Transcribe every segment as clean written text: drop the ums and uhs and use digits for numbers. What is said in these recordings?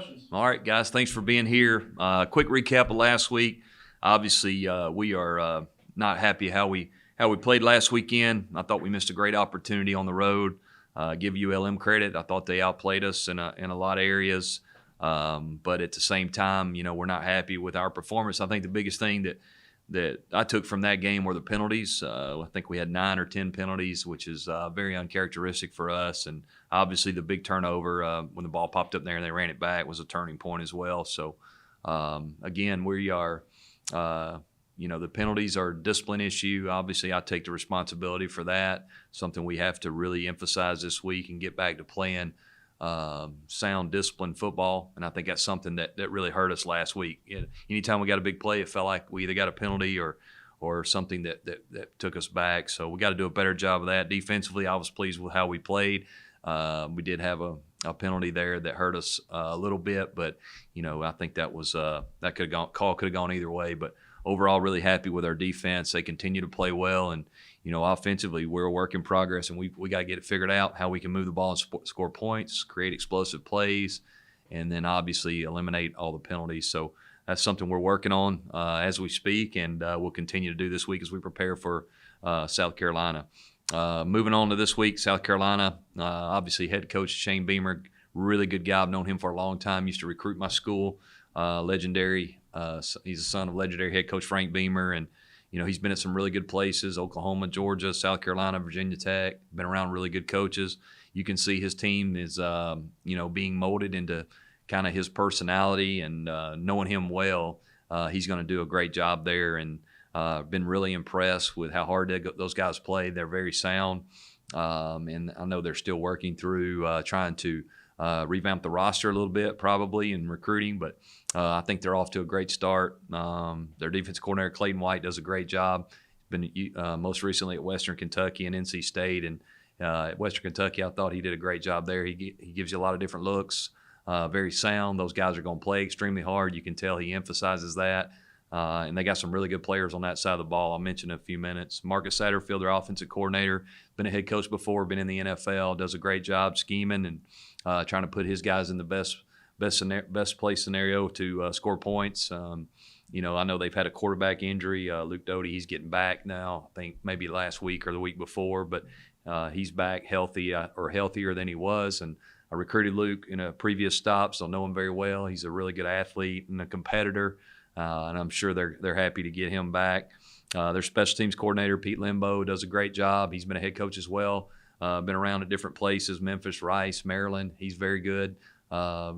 questions. All right, guys, thanks for being here. Quick recap of last week. Obviously, we are not happy how we played last weekend. I thought we missed a great opportunity on the road. Give ULM credit. I thought they outplayed us in a lot of areas. But at the same time, we're not happy with our performance. I think the biggest thing that I took from that game were the penalties. I think we had 9 or 10 penalties, which is very uncharacteristic for us. And obviously the big turnover when the ball popped up there and they ran it back was a turning point as well. So, again, we are the penalties are a discipline issue. Obviously, I take the responsibility for that, something we have to really emphasize this week and get back to playing sound, disciplined football, and I think that's something that really hurt us last week. Anytime we got a big play, it felt like we either got a penalty or something that took us back. So we got to do a better job of that. Defensively, I was pleased with how we played. We did have a penalty there that hurt us a little bit, but I think that was that could have gone either way. But overall, really happy with our defense. They continue to play well, and offensively, we're a work in progress, and we got to get it figured out how we can move the ball and score points, create explosive plays, and then obviously eliminate all the penalties. So that's something we're working on as we speak, and we'll continue to do this week as we prepare for South Carolina. Moving on to this week, South Carolina, obviously head coach Shane Beamer, really good guy. I've known him for a long time. Used to recruit my school, legendary. He's the son of legendary head coach Frank Beamer, and he's been at some really good places: Oklahoma, Georgia, South Carolina, Virginia Tech. Been around really good coaches. You can see his team is being molded into kind of his personality, and knowing him well, he's going to do a great job there. And been really impressed with how hard those guys play. They're very sound, and I know they're still working through trying to revamp the roster a little bit, probably in recruiting, but I think they're off to a great start. Their defense coordinator Clayton White does a great job. Been most recently at Western Kentucky and NC State, and at Western Kentucky, I thought he did a great job there. He gives you a lot of different looks, very sound. Those guys are going to play extremely hard. You can tell he emphasizes that. And they got some really good players on that side of the ball. I'll mention in a few minutes. Marcus Satterfield, their offensive coordinator, been a head coach before, been in the NFL, does a great job scheming and trying to put his guys in the best play scenario to score points. I know they've had a quarterback injury. Luke Doty, he's getting back now. I think maybe last week or the week before, but he's back healthy or healthier than he was. And I recruited Luke in a previous stop, so I know him very well. He's a really good athlete and a competitor. And I'm sure they're happy to get him back. Their special teams coordinator, Pete Limbo, does a great job. He's been a head coach as well. Been around at different places, Memphis, Rice, Maryland. He's very good.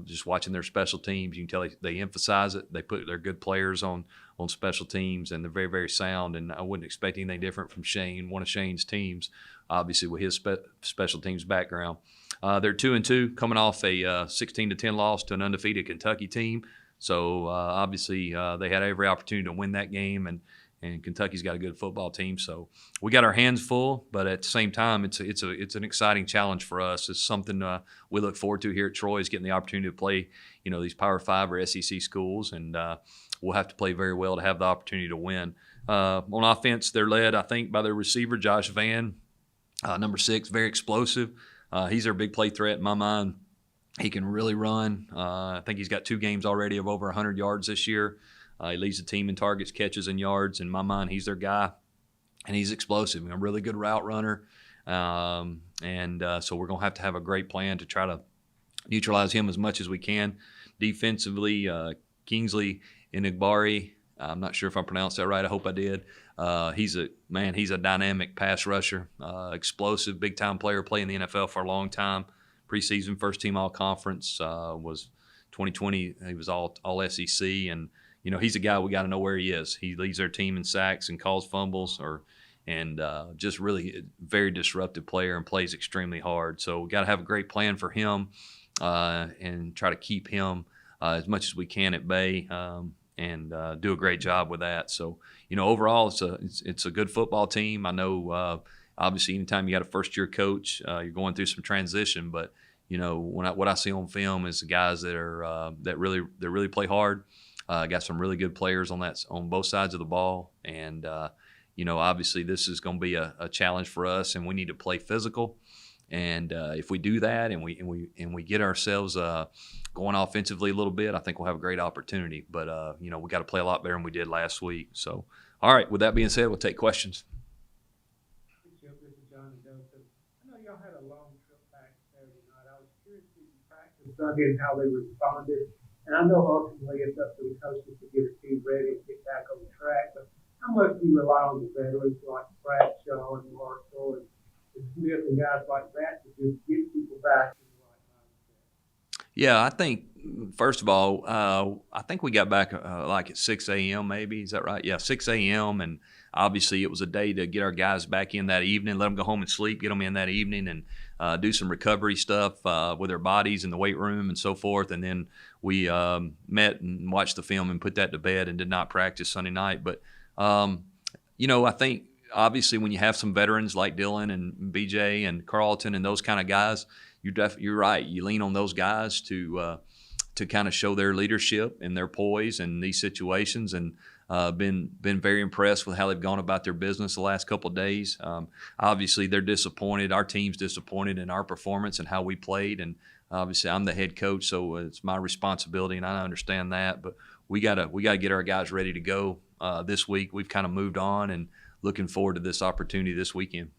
Just watching their special teams, you can tell they emphasize it. They put their good players on special teams, and they're very, very sound. And I wouldn't expect anything different from Shane, one of Shane's teams, obviously with his special teams background. They're 2-2, coming off a 16-10 loss to an undefeated Kentucky team. So obviously they had every opportunity to win that game, and Kentucky's got a good football team. So we got our hands full, but at the same time, it's an exciting challenge for us. It's something we look forward to here at Troy, is getting the opportunity to play these Power 5 or SEC schools, and we'll have to play very well to have the opportunity to win. On offense, they're led, I think, by their receiver Josh Vann, number 6, very explosive. He's their big play threat in my mind. He can really run. I think he's got 2 games already of over 100 yards this year. He leads the team in targets, catches, and yards. In my mind, he's their guy, and he's explosive. A really good route runner. So we're going to have a great plan to try to neutralize him as much as we can. Defensively, Kingsley Enigbari, I'm not sure if I pronounced that right. I hope I did. He's a dynamic pass rusher, explosive, big-time player, playing in the NFL for a long time. Preseason first-team All-Conference, was 2020. He was all SEC, and he's a guy we got to know where he is. He leads their team in sacks and calls fumbles, and just really a very disruptive player and plays extremely hard. So we got to have a great plan for him and try to keep him as much as we can at bay, and do a great job with that. So overall, it's a good football team. I know. Obviously, anytime you got a first-year coach, you're going through some transition. But what I see on film is the guys that really play hard. Got some really good players on both sides of the ball, and obviously this is going to be a challenge for us, and we need to play physical. And if we do that and we get ourselves going offensively a little bit, I think we'll have a great opportunity. But we got to play a lot better than we did last week. So, all right. With that being said, we'll take questions. Chip, this is John and Joseph. I know y'all had a long trip back Saturday night. I was curious to see practice Sunday and how they responded. And I know ultimately it's up to the coaches to get a team ready and get back on the track. But how much do you rely on the veterans like Bradshaw and Marshall and Smith and guys like that to just get people back in the right mindset? Yeah, I think first of all, I think we got back like at 6 a.m. maybe. Is that right? Yeah, 6 a.m. And obviously it was a day to get our guys back in that evening, let them go home and sleep, get them in that evening, and do some recovery stuff with their bodies in the weight room and so forth. And then we met and watched the film and put that to bed and did not practice Sunday night. But I think obviously when you have some veterans like Dylan and BJ and Carlton and those kind of guys, you're right. You lean on those guys to kind of show their leadership and their poise in these situations, and been very impressed with how they've gone about their business the last couple of days. Obviously, they're disappointed. Our team's disappointed in our performance and how we played, and obviously I'm the head coach, so it's my responsibility, and I understand that. But we gotta get our guys ready to go this week. We've kind of moved on and looking forward to this opportunity this weekend.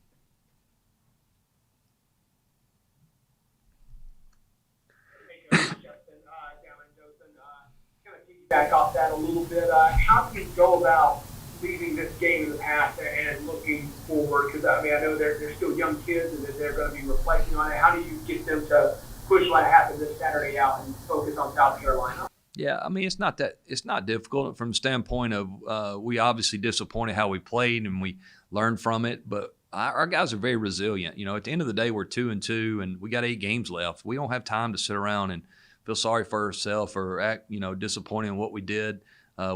Back off that a little bit. How do you go about leaving this game in the past and looking forward? Because I know they're still young kids and that they're going to be reflecting on it. How do you get them to push what happened this Saturday out and focus on South Carolina? Yeah, it's not difficult from the standpoint of we obviously disappointed how we played and we learned from it, but our guys are very resilient. At the end of the day, we're 2-2 and we got 8 games left. We don't have time to sit around and feel sorry for ourselves or act, disappointed in what we did.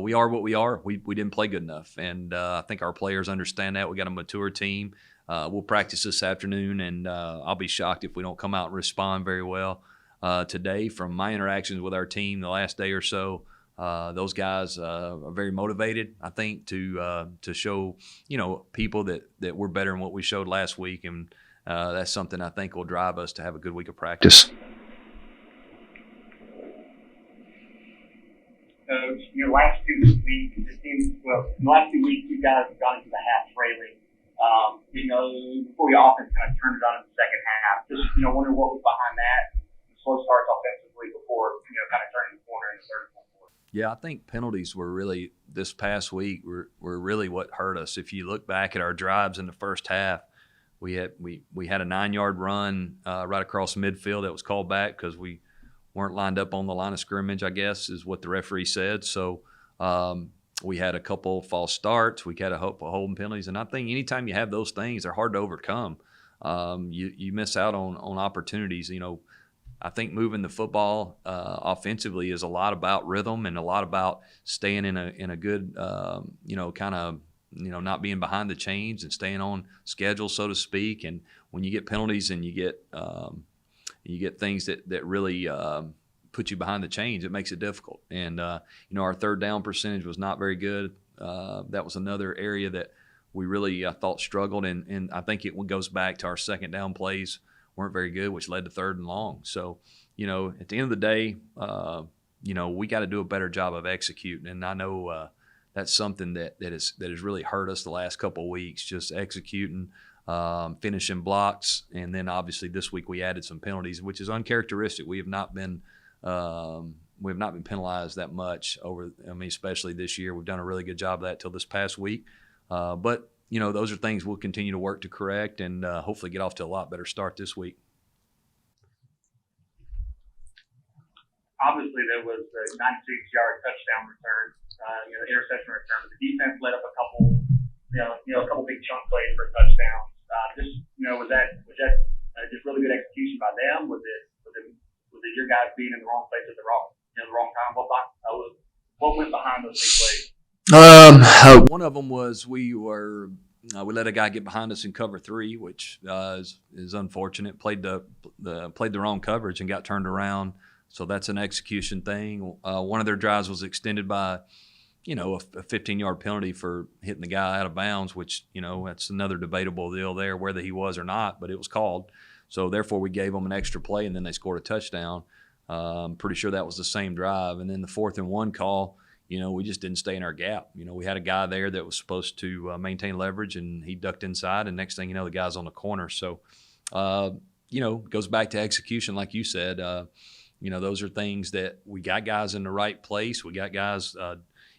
We are what we are. We didn't play good enough, and I think our players understand that. We got a mature team. We'll practice this afternoon, and I'll be shocked if we don't come out and respond very well today. From my interactions with our team the last day or so, those guys are very motivated, I think, to show people that we're better than what we showed last week, and that's something I think will drive us to have a good week of practice. Last 2 weeks, it seems, in the last 2 weeks, you guys have gone into the half trailing. Before your offense kind of turned it on in the second half. Just, wondering what was behind that. The slow starts offensively before, kind of turning the corner in the third and fourth quarter. Yeah, I think penalties were really, this past week, were really what hurt us. If you look back at our drives in the first half, we had a 9-yard run right across midfield that was called back because we weren't lined up on the line of scrimmage, I guess, is what the referee said. So we had a couple false starts. We had a couple holding penalties. And I think anytime you have those things, they're hard to overcome. You miss out on opportunities. I think moving the football offensively is a lot about rhythm and a lot about staying in a good, kind of, not being behind the chains and staying on schedule, so to speak. And when you get penalties and you get things that really put you behind the chains, it makes it difficult. And, our third down percentage was not very good. That was another area that we really, I thought, struggled. And I think it goes back to our second down plays weren't very good, which led to third and long. So, at the end of the day, we got to do a better job of executing. And I know that's something that has really hurt us the last couple of weeks, just executing, finishing blocks, and then obviously this week we added some penalties, which is uncharacteristic. We have not been penalized that much especially this year. We've done a really good job of that till this past week. But those are things we'll continue to work to correct and hopefully get off to a lot better start this week. Obviously, there was the 96-yard touchdown return, the interception return, but the defense let up a couple big chunk plays for touchdowns. Was that just really good execution by them? Was it your guys being in the wrong place at the wrong time? What went behind those big plays? One of them was we let a guy get behind us in cover 3, which is unfortunate. Played the wrong coverage and got turned around. So that's an execution thing. One of their drives was extended by, a 15-yard penalty for hitting the guy out of bounds, which, that's another debatable deal there, whether he was or not, but it was called. So therefore, we gave them an extra play, and then they scored a touchdown. I'm pretty sure that was the same drive. And then the 4th and 1 call, we just didn't stay in our gap. We had a guy there that was supposed to maintain leverage, and he ducked inside, and next thing you know, the guy's on the corner. So, it goes back to execution, like you said. Those are things that we got guys in the right place. We got guys,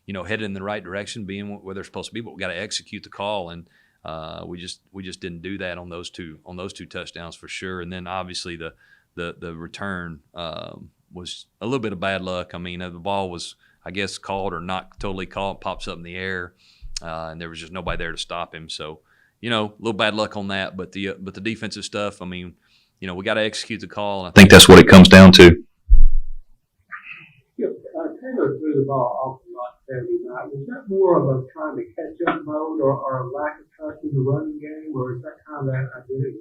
headed in the right direction, being where they're supposed to be, but we got to execute the call. And we just didn't do that on those two touchdowns for sure. And then obviously the return was a little bit of bad luck. I mean, the ball was, I guess, called or not totally called, pops up in the air, and there was just nobody there to stop him. So, a little bad luck on that. But the defensive stuff, I mean, we got to execute the call, and I think that's what it comes down to. Taylor threw the ball off a lot Saturday night. Was that more of a trying to catch up mode or a lack of trust in the running game, or is that kind of that identity?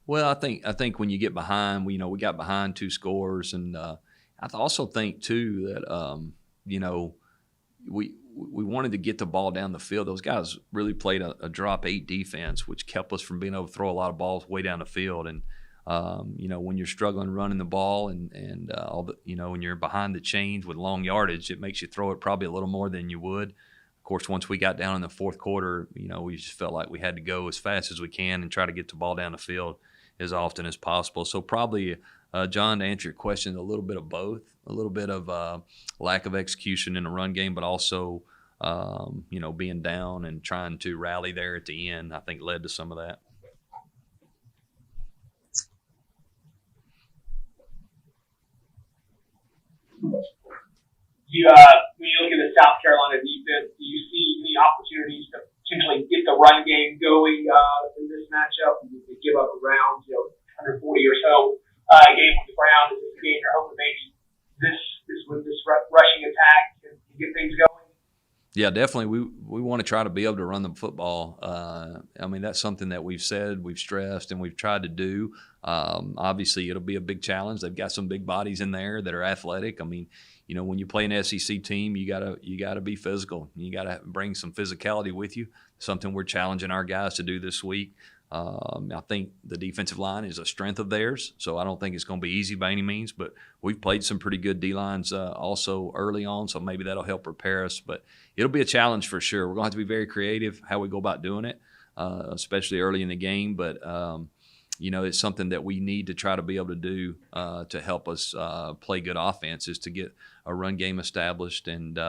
Well, I think when you get behind, we got behind 2 scores, and I also think too that we wanted to get the ball down the field. Those guys really played a drop 8 defense, which kept us from being able to throw a lot of balls way down the field. And when you're struggling running the ball and all the, when you're behind the chains with long yardage, it makes you throw it probably a little more than you would. Of course, once we got down in the 4th quarter, we just felt like we had to go as fast as we can and try to get the ball down the field as often as possible. So probably, John, to answer your question, a little bit of both, a little bit of lack of execution in the run game, but also, being down and trying to rally there at the end, I think led to some of that. When you look at the South Carolina defense, do you see any opportunities to potentially get the run game going in this matchup? You give up around 140 or so game with the Browns. Is this a game you're hoping maybe this with this rushing attack can get things going? Yeah, definitely. We want to try to be able to run the football. I mean, that's something that we've said, we've stressed, and we've tried to do. Obviously, it'll be a big challenge. They've got some big bodies in there that are athletic. I mean, when you play an SEC team, you gotta be physical. You gotta bring some physicality with you. Something we're challenging our guys to do this week. I think the defensive line is a strength of theirs, so I don't think it's going to be easy by any means. But we've played some pretty good D-lines also early on, so maybe that'll help prepare us. But it'll be a challenge for sure. We're going to have to be very creative how we go about doing it, especially early in the game. But it's something that we need to try to be able to do to help us play good offense, is to get a run game established and